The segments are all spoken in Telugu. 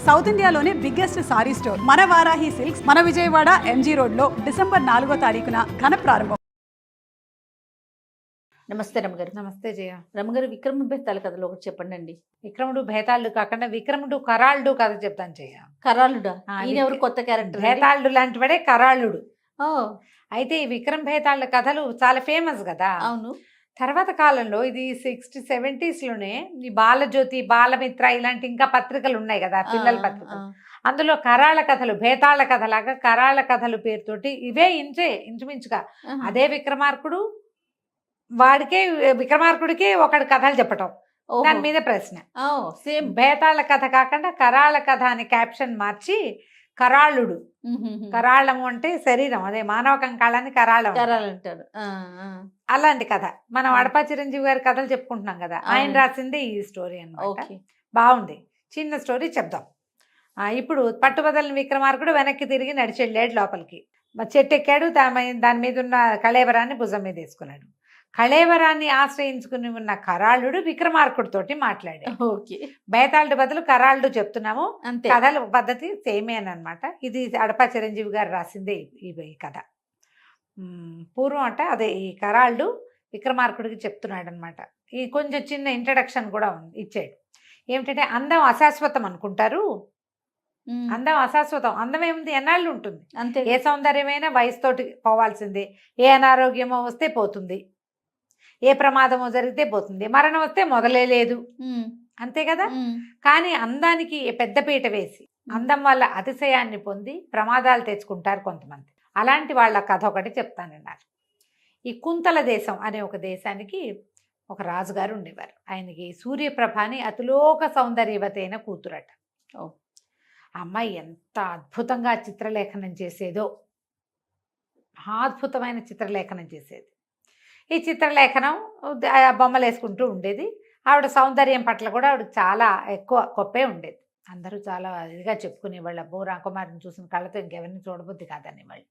సౌత్ ఇండియాలోనే బిగ్గెస్ట్ సారీ స్టోర్ మన వారాహి సిల్క్స్ మన విజయవాడ ఎంజీ రోడ్లో డిసెంబర్ 4వ తారీఖున ఘన ప్రారంభం. నమస్తే రమగారు. నమస్తే జయ. రమగారు, విక్రమ బేతాళ కథలో ఒకటి చెప్పండి అండి. విక్రముడు భేతాళుడు కాకుండా విక్రముడు కరాళుడు కథ చెప్తాను జయ. కరాళుడా? ఆ, ఈయన ఎవరు? కొత్త క్యారెక్టర్. భేతాళుడు లాంటి వాడే కరాళుడు. ఓ, అయితే ఈ విక్రమ్ భేతాళుల కథలు చాలా ఫేమస్ కదా. అవును. తర్వాత కాలంలో ఇది 60s 70s లోనే ఈ బాలజ్యోతి, బాలమిత్ర ఇలాంటి ఇంకా పత్రికలు ఉన్నాయి కదా, పిల్లల పత్రికలు. అందులో కరాళ కథలు, భేతాళ కథలాగా కరాళ కథలు పేరుతోటి ఇవే ఇంచుమించుగా అదే విక్రమార్కుడు, వాడికే విక్రమార్కుడికి ఒకటి కథలు చెప్పటం, దాని మీద ప్రశ్న. సేమ్ భేతాళ కథ కాకుండా కరాళ కథ అని క్యాప్షన్ మార్చి కరాళుడు. కరాళము అంటే శరీరం, అదే మానవ కంకాళాన్ని కరాళం కరాలంటారు. అలాంటి కథ. మనం అడప చిరంజీవి గారి కథలు చెప్పుకుంటున్నాం కదా, ఆయన రాసింది ఈ స్టోరీ అన్నమాట. బాగుంది, చిన్న స్టోరీ చెప్దాం. ఇప్పుడు పట్టుబదలని విక్రమార్కుడు వెనక్కి తిరిగి నడిచెళ్ళాడు లోపలికి. చెట్టు ఎక్కాడు, దాని మీద ఉన్న కళేవరాన్ని భుజం మీద వేసుకున్నాడు. కళేవరాన్ని ఆశ్రయించుకుని ఉన్న కరాళుడు విక్రమార్కుడితోటి మాట్లాడాడు. బేతాళుడు బదులు కరాళుడు చెప్తున్నాము. కథల పద్ధతి సేమే అని అనమాట. ఇది అడప చిరంజీవి గారు రాసిందే ఈ కథ. పూర్వం అంటే అదే ఈ కరాళుడు విక్రమార్కుడికి చెప్తున్నాడు అనమాట. ఈ కొంచెం చిన్న ఇంట్రడక్షన్ కూడా ఇచ్చాడు. ఏమిటంటే, అందం అశాశ్వతం అనుకుంటారు. అందం అశాశ్వతం. అందం ఏముంది, ఎన్నాళ్ళు ఉంటుంది. అంతే. ఏ సౌందర్యమైనా వయసుతోటి పోవాల్సిందే. ఏ అనారోగ్యమో వస్తే పోతుంది, ఏ ప్రమాదమో జరిగితే పోతుంది, మరణం వస్తే మొదలే లేదు, అంతే కదా. కానీ అందానికి పెద్దపీట వేసి అందం వల్ల అతిశయాన్ని పొంది ప్రమాదాలు తెచ్చుకుంటారు కొంతమంది. అలాంటి వాళ్ళ కథ ఒకటి చెప్తానన్నారు. ఈ కుంతల దేశం అనే ఒక దేశానికి ఒక రాజుగారు ఉండేవారు. ఆయనకి సూర్యప్రభాని అతిలోక సౌందర్యవతి అయిన కూతురట. అమ్మాయి ఎంత అద్భుతంగా చిత్రలేఖనం చేసేదో, అద్భుతమైన చిత్రలేఖనం చేసేది. ఈ చిత్రలేఖనం బొమ్మలు వేసుకుంటూ ఉండేది. ఆవిడ సౌందర్యం పట్ల కూడా ఆవిడకి చాలా ఎక్కువ గొప్పే ఉండేది. అందరూ చాలా ఇదిగా చెప్పుకునేవాళ్ళు. అబ్బో, రాకుమారిని చూసిన కళ్ళతో ఇంకెవరిని చూడబుద్ది కాదనేవాళ్ళు.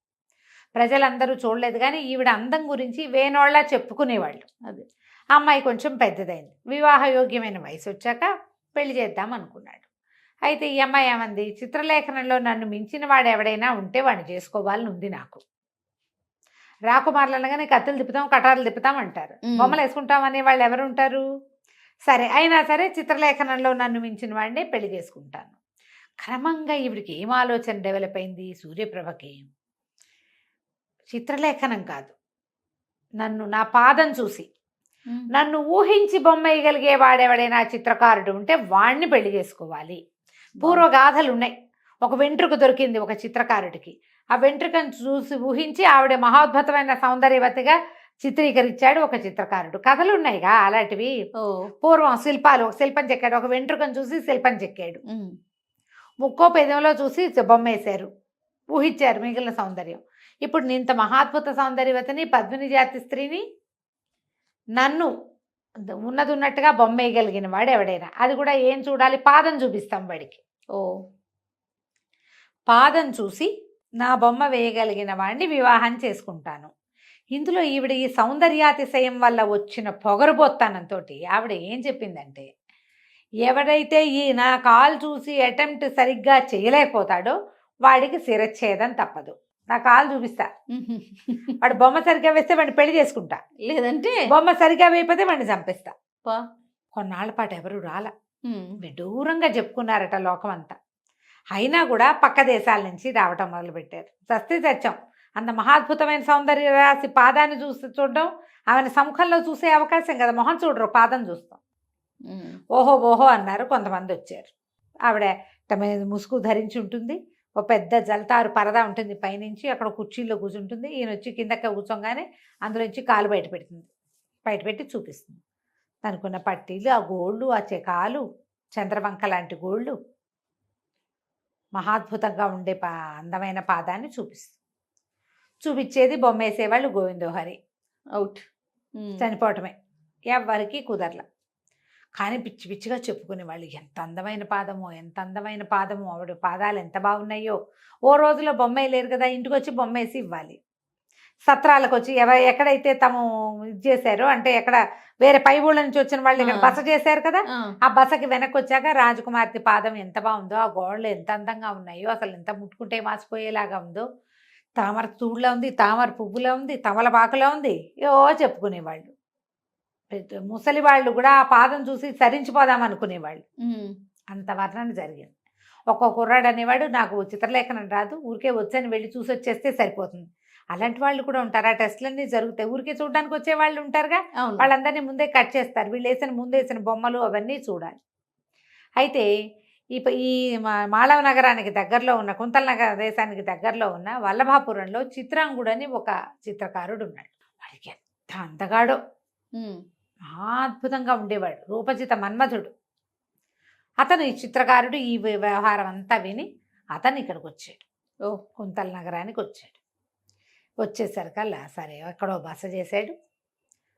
ప్రజలందరూ చూడలేదు, కానీ ఈవిడ అందం గురించి వేనోళ్ళ చెప్పుకునేవాళ్ళు. అది ఆ అమ్మాయి కొంచెం పెద్దదైంది. వివాహయోగ్యమైన వయసు వచ్చాక పెళ్లి చేద్దాం అనుకున్నాడు. అయితే ఈ అమ్మాయి ఏమంది, చిత్రలేఖనంలో నన్ను మించిన వాడు ఎవడైనా ఉంటే వాడిని చేసుకోవాలని ఉంది నాకు. రాకుమారులు అనగానే కత్తులు తిప్పుతాం, కటారులు తిప్పుతాం అంటారు. బొమ్మలు వేసుకుంటాం అనే వాళ్ళు ఎవరు ఉంటారు? సరే, అయినా సరే చిత్రలేఖనంలో నన్ను మించిన వాడినే పెళ్లి చేసుకుంటాను. క్రమంగా ఈవిడికి ఏం ఆలోచన డెవలప్ అయింది సూర్యప్రభకి. చిత్రలేఖనం కాదు, నా పాదం చూసి నన్ను ఊహించి బొమ్మ వేయగలిగే వాడెవడైనా చిత్రకారుడు ఉంటే వాడిని పెళ్లి చేసుకోవాలి. పూర్వగాథలు ఉన్నాయి. ఒక వెంట్రుక దొరికింది ఒక చిత్రకారుడికి. ఆ వెంట్రుకను చూసి ఊహించి ఆవిడ మహోద్భుతమైన సౌందర్యవతిగా చిత్రీకరించాడు ఒక చిత్రకారుడు. కథలు ఉన్నాయిగా అలాంటివి. పూర్వం శిల్పాలు, ఒక శిల్పం చెక్కాడు, ఒక వెంట్రుకను చూసి శిల్పం చెక్కాడు. ముక్కో పెదంలో చూసి బొమ్మ వేశారు, ఊహించారు మిగిలిన సౌందర్యం. ఇప్పుడు ఇంత మహాద్భుత సౌందర్యవతిని, పద్మిని జాతి స్త్రీని, నన్ను ఉన్నది ఉన్నట్టుగా బొమ్మ వేయగలిగిన వాడు ఎవడైనా, అది కూడా ఏం చూడాలి, పాదం చూపిస్తాం వాడికి. పాదం చూసి నా బొమ్మ వేయగలిగిన వాడిని వివాహం చేసుకుంటాను. ఇందులో ఈవిడ ఈ సౌందర్యాతిశయం వల్ల వచ్చిన పొగరుబోత్తానంతో ఆవిడ ఏం చెప్పిందంటే, ఎవడైతే ఈ నా కాలు చూసి అటెంప్ట్ సరిగ్గా చేయలేకపోతాడో వాడికి శిరచ్ఛేదం తప్పదు. నా కాలు చూపిస్తా, వాడు బొమ్మ సరిగ్గా వేస్తే వాడిని పెళ్లి చేసుకుంటా, లేదంటే బొమ్మ సరిగ్గా వేయకపోతే వాడిని చంపేస్తా. కొన్నాళ్ల పాటు ఎవరు రాలా, విడూరంగా చెప్పుకున్నారట లోకం అంతా. అయినా కూడా పక్క దేశాల నుంచి రావటం మొదలుపెట్టారు. సస్తే సత్యం, అంత మహాద్భుతమైన సౌందర్య రాసి పాదాన్ని చూడడం, ఆమెను సముఖంలో చూసే అవకాశం కదా, మొహం చూడరు, పాదం చూస్తాం. ఓహో ఓహో అన్నారు. కొంతమంది వచ్చారు. ఆవిడ తమ ముసుగు ధరించి ఉంటుంది, ఒక పెద్ద జల్తారు పరదా ఉంటుంది పైనుంచి, అక్కడ కుర్చీల్లో కూర్చుంటుంది. ఈయన వచ్చి కిందకి కూర్చోగానే అందులోంచి కాలు బయట పెడుతుంది, బయట పెట్టి చూపిస్తుంది. తనకున్న పట్టీలు, ఆ గోళ్ళు, ఆ చెకాలు, చంద్రవంక లాంటి గోళ్ళు, మహాద్భుతంగా ఉండే అందమైన పాదాన్ని చూపించేది. బొమ్మ వేసేవాళ్ళు గోవిందోహరి, అవుట్, చనిపోవటమే. ఎవరికి కుదరల. కానీ పిచ్చి పిచ్చిగా చెప్పుకునేవాళ్ళు, ఎంత అందమైన పాదమో, ఎంత అందమైన పాదమో, ఆవిడ పాదాలు ఎంత బాగున్నాయో. ఓ రోజులో బొమ్మ వేయలేరు కదా, ఇంటికి వచ్చి బొమ్మ వేసి ఇవ్వాలి. సత్రాలకు వచ్చి ఎక్కడైతే తాము ఇది చేశారో, అంటే ఎక్కడ వేరే పై ఊళ్ళ నుంచి వచ్చిన వాళ్ళు ఇక్కడ బస చేశారు కదా, ఆ బసకి వెనక్కి వచ్చాక రాజకుమార్తె పాదం ఎంత బాగుందో, ఆ గోడలు ఎంత అందంగా ఉన్నాయో, అసలు ఎంత ముట్టుకుంటే మాసిపోయేలాగా ఉందో, తామర తూడులా ఉంది, తామర పువ్వులా ఉంది, తమలపాకులా ఉంది, ఏవో చెప్పుకునేవాళ్ళు. ముసలి వాళ్ళు కూడా ఆ పాదం చూసి సరించిపోదాం అనుకునేవాళ్ళు. అంత వర్ణన జరిగింది. ఒక్కొక్క కుర్రాడు అనేవాడు, నాకు చిత్రలేఖనం రాదు, ఊరికే వచ్చని వెళ్ళి చూసి వచ్చేస్తే సరిపోతుంది. అలాంటి వాళ్ళు కూడా ఉంటారు. ఆ టెస్టులన్నీ జరుగుతాయి. ఊరికే చూడడానికి వచ్చే వాళ్ళు ఉంటారుగా, వాళ్ళందరినీ ముందే కట్ చేస్తారు. వీళ్ళు ముందేసిన బొమ్మలు అవన్నీ చూడాలి. అయితే ఈ మాళవ నగరానికి దగ్గరలో ఉన్న, కుంతల నగర దేశానికి దగ్గరలో ఉన్న వల్లభాపురంలో చిత్రాంగుడు అని ఒక చిత్రకారుడు ఉన్నాడు. వాడికి ఎంత అందగాడో, అద్భుతంగా ఉండేవాడు, రూపచిత మన్మధుడు. అతను ఈ చిత్రకారుడు ఈ వ్యవహారం అంతా విని అతను ఇక్కడికి వచ్చాడు. కుంతల నగరానికి వచ్చాడు. వచ్చేసరికల్లా సరే ఎక్కడో బస చేశాడు.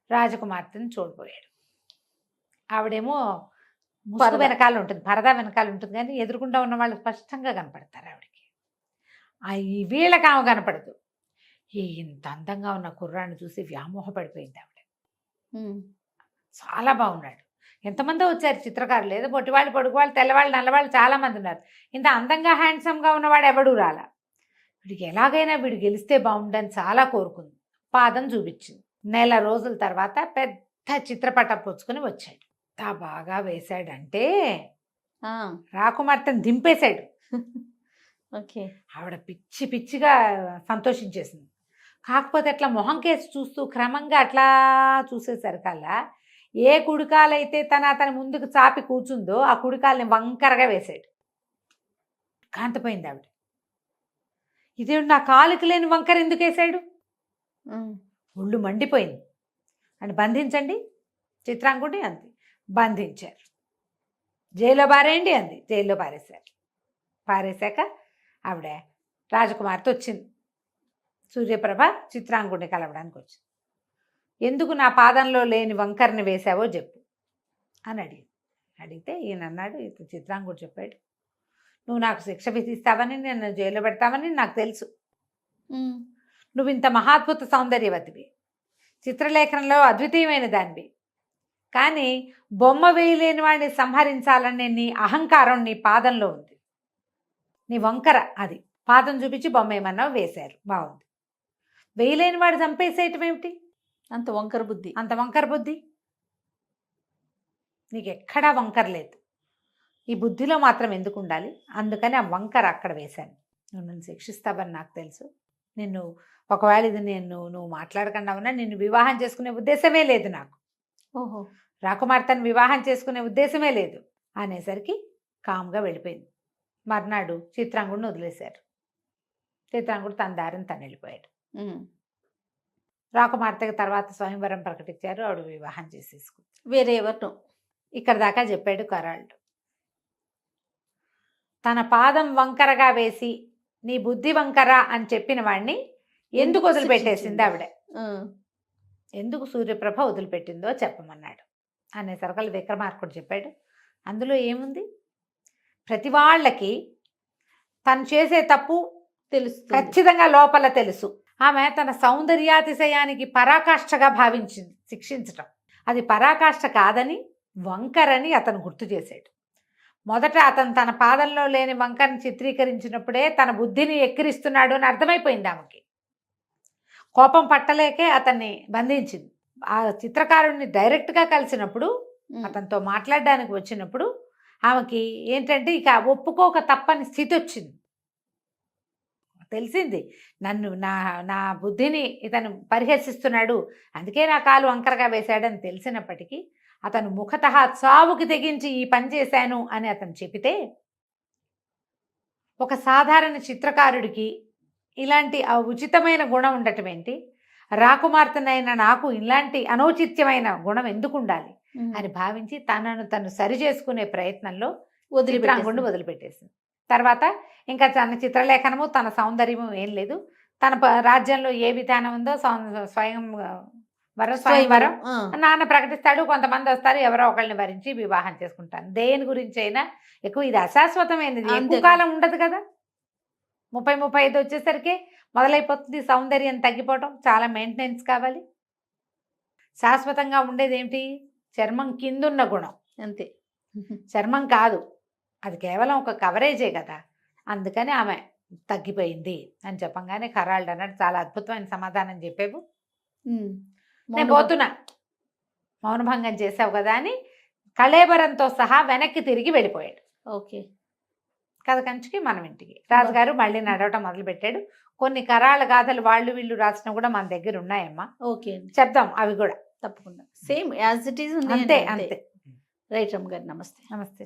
రాజకుమార్తెను చూడిపోయాడు. ఆవిడేమో ముసుగు వెనకాల ఉంటుంది, పరదా వెనకాల ఉంటుంది, కానీ ఎదురుకుండా ఉన్న వాళ్ళు స్పష్టంగా కనపడతారు ఆవిడకి. వీళ్ళకి ఆమె కనపడదు. ఇంత అందంగా ఉన్న కుర్రాన్ని చూసి వ్యామోహపడిపోయింది ఆవిడ. చాలా బాగున్నాడు. ఎంతమందో వచ్చారు చిత్రకారులు, ఏదో పొట్టివాళ్ళు, పొడుగువాళ్ళు, తెల్లవాళ్ళు, నల్లవాళ్ళు చాలామంది ఉన్నారు. ఇంత అందంగా హ్యాండ్సమ్గా ఉన్నవాడు ఎవడూ రాలా. వీడికి ఎలాగైనా వీడు గెలిస్తే బాగుండని చాలా కోరుకుంది. పాదం చూపించింది. నెల రోజుల తర్వాత పెద్ద చిత్రపటం పుచ్చుకొని వచ్చాడు. ఎంత బాగా వేశాడంటే రాకుమార్తెను దింపేశాడు. ఓకే. ఆవిడ పిచ్చి పిచ్చిగా సంతోషించేసింది. కాకపోతే అట్లా మొహం కేసి చూస్తూ క్రమంగా అట్లా చూసేసరికల్లా ఏ కుడికాలైతే అతని ముందుకు చాపి కూర్చుందో ఆ కుడికాలని వంకరగా వేశాడు. కాంతపోయింది ఆవిడ. ఇదే నా కాలుకి లేని వంకర ఎందుకు వేశాడు? ఒళ్ళు మండిపోయింది. అని బంధించండి చిత్రాంగుడి అంది. బంధించారు. జైల్లో పారేయండి అంది. జైల్లో పారేశారు. పారేశాక ఆవిడ రాజకుమార్తె వచ్చింది. సూర్యప్రభ చిత్రాంగుడిని కలవడానికి వచ్చింది. ఎందుకు నా పాదంలో లేని వంకరని వేశావో చెప్పు అని అడిగితే ఈయన అన్నాడు, చిత్రాంగుడు చెప్పాడు, నువ్వు నాకు శిక్ష విధిస్తావని, నేను జైల్లో పెడతావని నాకు తెలుసు. నువ్వు ఇంత మహాద్భుత సౌందర్యవతివి, చిత్రలేఖనంలో అద్వితీయమైన దానివి, కానీ బొమ్మ వేయలేని వాడిని సంహరించాలనే నీ అహంకారం నీ పాదంలో ఉంది. నీ వంకర అది. పాదం చూపించి బొమ్మ ఏమన్నావు, వేశారు, బాగుంది. వేయలేని వాడు చంపేసేయటం ఏమిటి? అంత వంకర బుద్ధి. అంత వంకర బుద్ధి నీకు ఎక్కడా వంకర లేదు. ఈ బుద్ధిలో మాత్రం ఎందుకు ఉండాలి? అందుకని ఆ వంకర అక్కడ వేశాను. నువ్వు నన్ను శిక్షిస్తావని నాకు తెలుసు. నిన్ను ఒకవేళ ఇది నువ్వు మాట్లాడకుండా ఉన్నా నిన్ను వివాహం చేసుకునే ఉద్దేశమే లేదు నాకు. ఓహో. రాకుమార్తెను వివాహం చేసుకునే ఉద్దేశమే లేదు అనేసరికి కామ్గా వెళ్ళిపోయింది. మర్నాడు చిత్రాంగుడిని వదిలేశారు. చిత్రాంగుడు తన దారిని తను వెళ్ళిపోయాడు. రాకుమార్తెకి తర్వాత స్వయంవరం ప్రకటించారు. ఆవిడ వివాహం చేసేసుకుంది. వేరే ఎవరు? ఇక్కడ దాకా చెప్పాడు కరాళ్ళు. తన పాదం వంకరగా వేసి నీ బుద్ధి వంకర అని చెప్పిన వాడిని ఎందుకు వదిలిపెట్టేసింది ఆవిడ, ఎందుకు సూర్యప్రభ వదిలిపెట్టిందో చెప్పమన్నాడు అనేసరికల్ విక్రమార్కుడు చెప్పాడు. అందులో ఏముంది? ప్రతి వాళ్ళకి తను చేసే తప్పు తెలుసు, ఖచ్చితంగా లోపల తెలుసు. ఆమె తన సౌందర్యాతిశయానికి పరాకాష్ఠగా భావించింది శిక్షించటం. అది పరాకాష్ఠ కాదని, వంకరని అతను గుర్తు చేశాడు. మొదట అతను తన పాదంలో లేని వంకరని చిత్రీకరించినప్పుడే తన బుద్ధిని ఎక్కిరిస్తున్నాడు అని అర్థమైపోయింది ఆమెకి. కోపం పట్టలేకే అతన్ని బంధించింది. ఆ చిత్రకారుడిని డైరెక్ట్గా కలిసినప్పుడు, అతనితో మాట్లాడడానికి వచ్చినప్పుడు ఆమెకి ఏంటంటే ఇక ఒప్పుకోక తప్పని స్థితి వచ్చింది. తెలిసింది, నన్ను నా బుద్ధిని ఇతను పరిహసిస్తున్నాడు, అందుకే నా కాలు వంకరగా వేశాడని తెలిసినప్పటికీ అతను ముఖతః చావుకి తెగించి ఈ పని చేశాను అని అతను చెబితే, ఒక సాధారణ చిత్రకారుడికి ఇలాంటి ఉచితమైన గుణం ఉండటం ఏంటి, రాకుమార్తెనైన నాకు ఇలాంటి అనౌచిత్యమైన గుణం ఎందుకు ఉండాలి అని భావించి తను సరి చేసుకునే ప్రయత్నంలో వదిలిపెట్టేసింది. తర్వాత ఇంకా తన చిత్రలేఖనము, తన సౌందర్యము ఏం లేదు. తన రాజ్యంలో ఏ విధానం ఉందో స్వయంవరం నాన్న ప్రకటిస్తాడు. కొంతమంది వస్తారు, ఎవరో ఒకళ్ళని వరించి వివాహం చేసుకుంటాను. దేని గురించి అయినా ఎక్కువ ఇది అశాశ్వతమైనది, ఎక్కువ కాలం ఉండదు కదా. 30-35 వచ్చేసరికి మొదలైపోతుంది సౌందర్యం తగ్గిపోవటం, చాలా మెయింటెనెన్స్ కావాలి. శాశ్వతంగా ఉండేది ఏమిటి? చర్మం కిందున్న గుణం, అంతే. చర్మం కాదు. అది కేవలం ఒక కవరేజే కదా. అందుకని ఆమె తగ్గిపోయింది అని చెప్పంగానే ఖరాల్డ్ అన్నాడు, చాలా అద్భుతమైన సమాధానం చెప్పేవు, నేను పోతున్నా, మౌనభంగం చేసావు కదా అని కళేబరంతో సహా వెనక్కి తిరిగి వెళ్ళిపోయాడు. ఓకే. కథ కంచికి మనం ఇంటికి. రాజుగారు మళ్ళీ నడవటం మొదలుపెట్టాడు. కొన్ని కరాళ గాథలు వాళ్ళు వీళ్ళు రాసినవి కూడా మన దగ్గర ఉన్నాయమ్మా, ఓకే అండి, చెప్దాం అవి కూడా. తప్పకుండా సేమ్ యాజ్ ఇట్ ఈజ్ ఉంది. అంతే అంతే. రైట్ రమ్మ గారు, నమస్తే. నమస్తే.